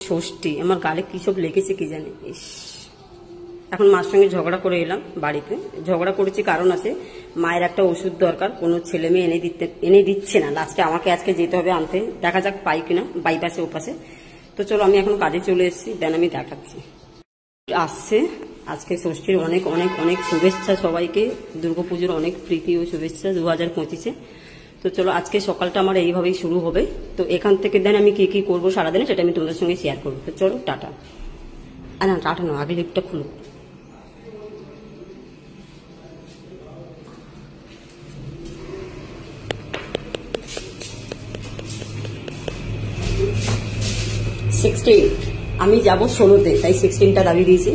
ষষ্ঠী, আমার গালে কি সব লেগেছে কি জানি। ইস, এখন মার সঙ্গে ঝগড়া করে এলাম বাড়িতে। ঝগড়া করেছি কারণ আছে, মায়ের একটা ওষুধ দরকার, কোনো ছেলে মেয়ে এনে দিচ্ছে না। লাস্টে আমাকে আজকে যেতে হবে আনতে, দেখা যাক পাই কিনা, বাইপাসে ওপাশে। তো চলো আমি এখন কাজে চলে এসেছি, দেন আমি দেখাচ্ছি। আসছে আজকে ষষ্ঠীর অনেক অনেক অনেক শুভেচ্ছা সবাইকে, দুর্গাপুজোর অনেক প্রীতি ও শুভেচ্ছা 2025-এ। তো চলো আজকে সকালটা আমার এইভাবেই শুরু হবে। তো এখান থেকে দেন আমি কি কি করবো সারাদিনে সেটা আমি তোমাদের সঙ্গে শেয়ার করবো। তো চলো টাটা। না টাটা না, আগে লিফটটা খুলো। আমি যাব 16-তে, তাই 16টা দাবি দিয়েছি।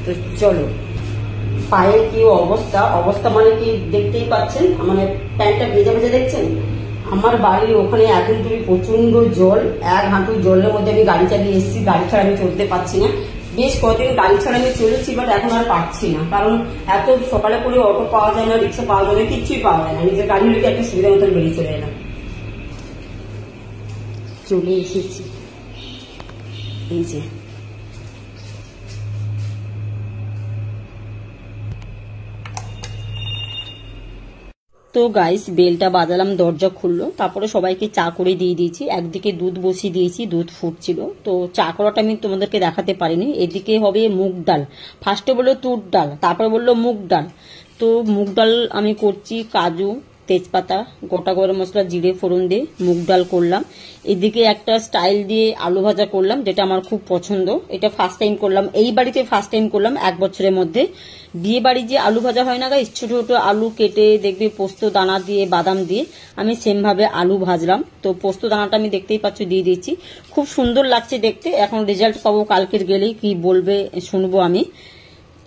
তো চলো, পায়ের কি অবস্থা মানে কি দেখতেই পাচ্ছেন, মানে প্যান্টটা ভেজা ভেজা দেখছেন। আমার বাড়ির ওখানে এখন তুমি প্রচন্ড জল, 1 হাঁটু জলের মধ্যে আমি গাড়ি চালিয়ে এসেছি। গাড়ি ছাড়া আমি চলতে পারছি না, বেশ কদিন গাড়ি ছাড়া আমি চলেছি, বাট এখন আর পারছি না। কারণ এত সকালে করে অটো পাওয়া যায় না, রিক্সা পাওয়া যায় না, কিচ্ছুই পাওয়া যায় না। নিজের গাড়ি হলে একটা সুবিধা মতন বেরিয়ে চলে এলাম। চলে এসেছি এই যে। তো গাইস, বেলটা বাজালাম, দরজা খুললো, তারপরে সবাইকে চা করে দিয়ে দিয়েছি। একদিকে দুধ বসিয়ে দিয়েছি, দুধ ফুটছিল। তো চা করাটা আমি তোমাদেরকে দেখাতে পারিনি। এদিকে হবে মুগ ডাল, ফার্স্টে বললো তুর ডাল, তারপরে বললো মুগ ডাল। তো মুগ ডাল আমি করছি কাজু, তেজপাতা, গোটা গরম মশলা, জিরে ফোড়ন দিয়ে মুগ ডাল করলাম। এদিকে একটা স্টাইল দিয়ে আলু ভাজা করলাম, যেটা আমার খুব পছন্দ। এটা ফার্স্ট টাইম করলাম, এই বাড়িতে ফার্স্ট টাইম করলাম 1 বছরের মধ্যে। বিয়ে বাড়ি যে আলু ভাজা হয় না গাইস, ছোট ছোট আলু কেটে দেখবে পোস্ত দানা দিয়ে বাদাম দিয়ে, আমি সেম ভাবে আলু ভাজলাম। তো পোস্ত দানাটা আমি দেখতেই পাচ্ছ দিয়ে দিয়েছি, খুব সুন্দর লাগছে দেখতে। এখন রেজাল্ট পাবো কালকের গেলেই, কি বলবে শুনবো আমি।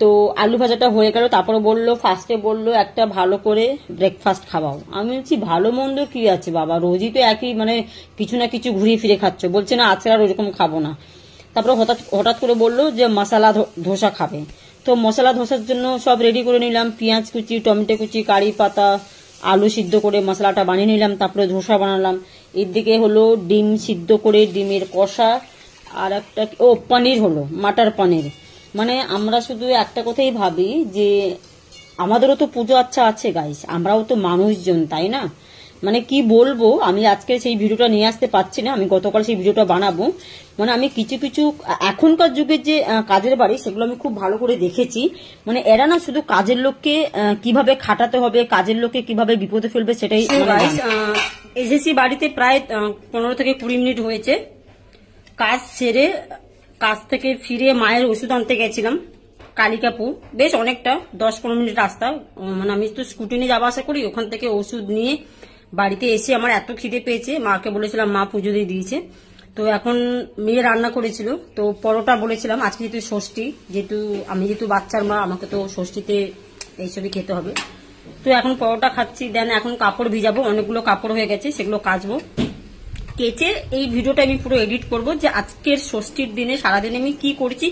তো আলু ভাজাটা হয়ে গেল, তারপরে বললো ফার্স্টে বললো একটা ভালো করে ব্রেকফাস্ট খাওয়াও। আমি বলছি ভালো মন্দ কি আছে বাবা, রোজই তো একই, মানে কিছু না কিছু ঘুরিয়ে ফিরে খাচ্ছ। বলছে না আজকে আর ওরকম খাবো না। তারপরে হঠাৎ করে বললো যে মশলা ধোসা খাবে। তো মশলা ধোসার জন্য সব রেডি করে নিলাম, পেঁয়াজ কুচি, টমেটো কুচি, কারি পাতা, আলু সিদ্ধ করে মশলাটা বানিয়ে নিলাম, তারপরে ধোসা বানালাম। এদিকে হলো ডিম সিদ্ধ করে ডিমের কষা, আর একটা পনির হলো, মাটার পনির। মানে আমরা শুধু একটা কথাই ভাবি যে আমাদেরও তো পুজো আচ্ছা আছে গাইস, আমরাও তো মানুষজন, তাই না? মানে কি বলবো, আমি আজকে সেই ভিডিওটা নিয়ে আসতে পারছি না, আমি গতকাল সেই ভিডিওটা বানাবো। মানে আমি কিছু কিছু এখনকার যুগের যে কাজের বাড়ি, সেগুলো আমি খুব ভালো করে দেখেছি। মানে এরা না শুধু কাজের লোককে কিভাবে খাটাতে হবে, কাজের লোককে কিভাবে বিপদে ফেলবে সেটাই। এসেছি বাড়িতে প্রায় 15 থেকে 20 মিনিট হয়েছে। কাজ সেরে, কাজ থেকে ফিরে মায়ের ওষুধ আনতে গেছিলাম কালিকাপুর, বেশ অনেকটা 10-15 মিনিট রাস্তা। মানে আমি তো স্কুটি নিয়ে যাওয়া আসা করি, ওখান থেকে ওষুধ নিয়ে বাড়িতে এসে আমার এত খিদে পেয়েছে, মাকে বলেছিলাম, মা পুজো দিয়ে দিয়েছে। তো এখন মেয়ে রান্না করেছিল, তো পরোটা বলেছিলাম, আজকে যেহেতু ষষ্ঠী, আমি যেহেতু বাচ্চার মা, আমাকে তো ষষ্ঠীতে এইসবই খেতে হবে। তো এখন পরোটা খাচ্ছি, দেন এখন কাপড় ভিজাবো, অনেকগুলো কাপড় হয়ে গেছে, সেগুলো কাচবো। কেচে এই ভিডিওটা আমি পুরো এডিট করব, যে আজকের ষষ্ঠীর দিনে সারাদিনে আমি কি করছি,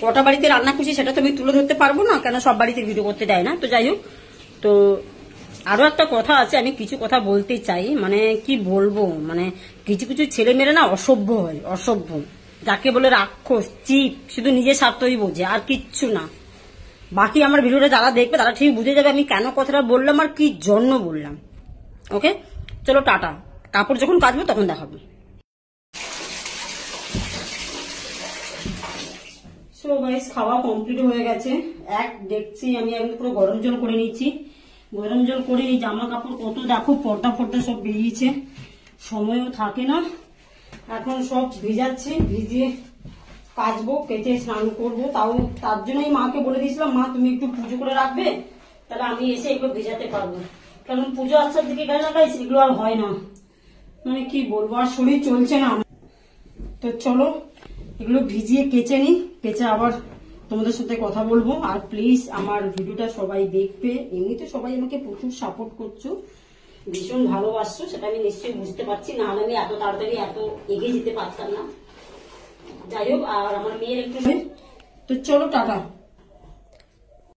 কটা বাড়িতে রান্না করছি সেটা তো আমি তুলে ধরতে পারবো না, কেন সব বাড়িতে ভিডিও করতে দেয় না। তো যাই হোক, তো আরো একটা কথা আছে, আমি কিছু কথা বলতে চাই। মানে কি বলবো, মানে কিছু কিছু ছেলে মেয়েরা না অসভ্য হয়, অসভ্য, যাকে বলে রাক্ষস, চিপ, শুধু নিজের স্বার্থই বোঝে, আর কিচ্ছু না। বাকি আমার ভিডিওটা যারা দেখবে তারা ঠিক বুঝে যাবে আমি কেন কথাটা বললাম আর কি জন্য বললাম। ওকে, চলো টাটা, কাপড় যখন কাচবো তখন দেখাবো। সো গাইস, খাওয়া কমপ্লিট হয়ে গেছে। দেখছি আমি একদম পুরো গরম জল করে নিচ্ছি। গরম জল করে এই জামা কাপড় কত দেখো, পর্দা সব বেরিয়েছে, সময়ও থাকে না। এখন সব ভিজাচ্ছি, ভিজিয়ে কাচবো, কেচে স্নান করবো। তার জন্যই মাকে বলে দিয়েছিলাম, মা তুমি একটু পুজো করে রাখবে, তাহলে আমি এসে এগুলো ভিজাতে পারবো। কারণ পুজো আচ্ছার দিকে গেলে না গাইস, এগুলো আর হয় না। মানে কি বলবো, আর শরীর চলছে না। তো চলো এগুলো ভিজিয়ে কেচে নি, কেচে আবার তোমাদের সাথে কথা বলবো। আর প্লিজ আমার ভিডিওটা সবাই দেখবে, এমনিতে সবাই আমাকে প্রচুর সাপোর্ট করছো, ভীষণ ভালোবাসছো, সেটা আমি নিশ্চয়ই বুঝতে পারছি, না হলে আমি এত তাড়াতাড়ি এত এগিয়ে যেতে পারতাম না। যাই হোক, আর আমার মেয়ের একটু, তো চলো টাটা।